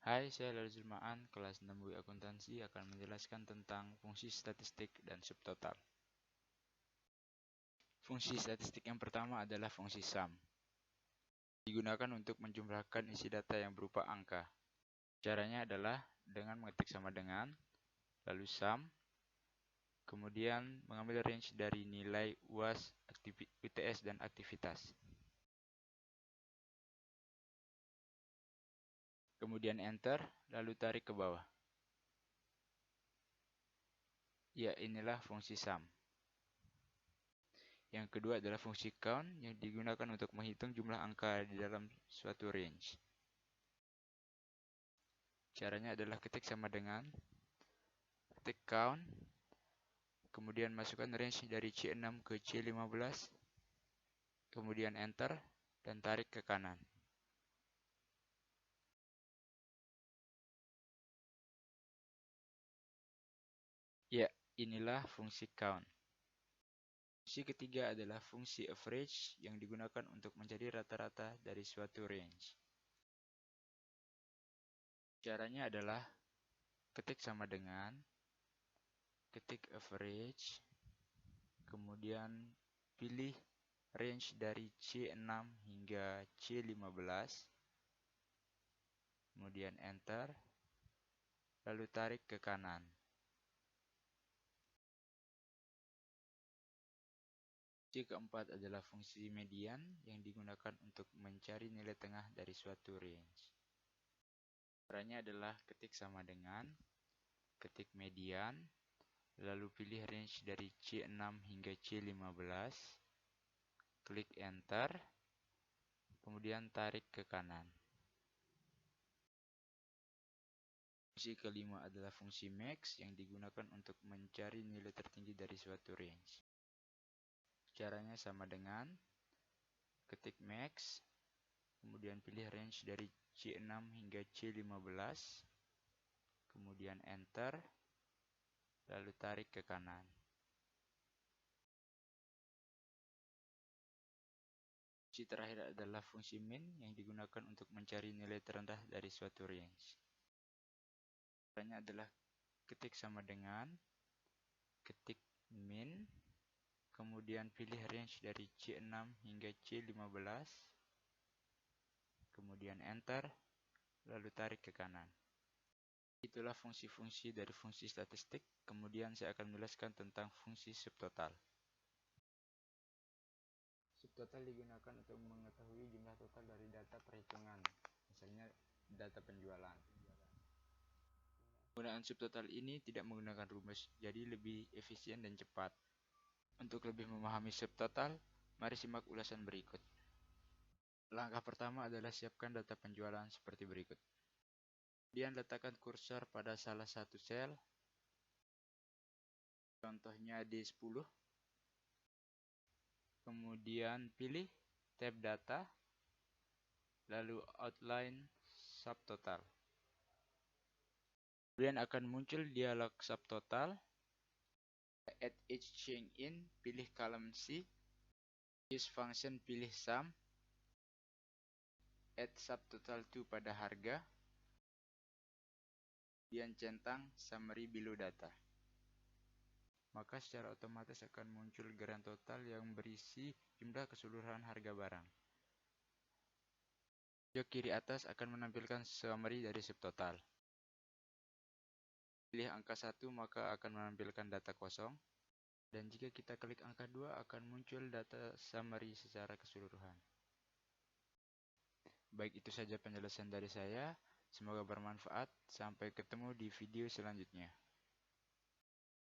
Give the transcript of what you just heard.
Hai, saya Lalu Zulmaan, kelas 6 UI Akuntansi akan menjelaskan tentang fungsi statistik dan subtotal. Fungsi statistik yang pertama adalah fungsi sum. Digunakan untuk menjumlahkan isi data yang berupa angka. Caranya adalah dengan mengetik sama dengan, lalu sum, kemudian mengambil range dari nilai UAS, UTS, dan aktivitas. Kemudian enter, lalu tarik ke bawah. Ya, inilah fungsi sum. Yang kedua adalah fungsi count yang digunakan untuk menghitung jumlah angka di dalam suatu range. Caranya adalah ketik sama dengan ketik count, kemudian masukkan range dari C6 ke C15, kemudian enter, dan tarik ke kanan. Ya, inilah fungsi count. Fungsi ketiga adalah fungsi average yang digunakan untuk mencari rata-rata dari suatu range. Caranya adalah ketik sama dengan ketik average, kemudian pilih range dari C6 hingga C15, kemudian enter, lalu tarik ke kanan. Fungsi keempat adalah fungsi median yang digunakan untuk mencari nilai tengah dari suatu range. Caranya adalah ketik sama dengan ketik median, lalu pilih range dari C6 hingga C15, klik enter, kemudian tarik ke kanan. Fungsi kelima adalah fungsi max yang digunakan untuk mencari nilai tertinggi dari suatu range. Caranya sama dengan ketik max, kemudian pilih range dari C6 hingga C15, kemudian enter, lalu tarik ke kanan. Fungsi terakhir adalah fungsi min yang digunakan untuk mencari nilai terendah dari suatu range. Caranya adalah ketik sama dengan ketik min, kemudian pilih range dari C6 hingga C15, kemudian enter, lalu tarik ke kanan. Itulah fungsi-fungsi dari fungsi statistik. Kemudian saya akan menjelaskan tentang fungsi subtotal. Subtotal digunakan untuk mengetahui jumlah total dari data perhitungan, misalnya data penjualan. Penggunaan subtotal ini tidak menggunakan rumus, jadi lebih efisien dan cepat. Untuk lebih memahami subtotal, mari simak ulasan berikut. Langkah pertama adalah siapkan data penjualan seperti berikut. Kemudian letakkan kursor pada salah satu sel, contohnya D10. Kemudian pilih tab data, lalu outline subtotal. Kemudian akan muncul dialog subtotal. Add each chain in, pilih column C. Use function, pilih sum. Add subtotal to pada harga. Kemudian centang summary below data. Maka secara otomatis akan muncul grand total yang berisi jumlah keseluruhan harga barang. Pojok kiri atas akan menampilkan summary dari subtotal. Pilih angka 1 maka akan menampilkan data kosong. Dan jika kita klik angka 2 akan muncul data summary secara keseluruhan. Baik, itu saja penjelasan dari saya. Semoga bermanfaat. Sampai ketemu di video selanjutnya.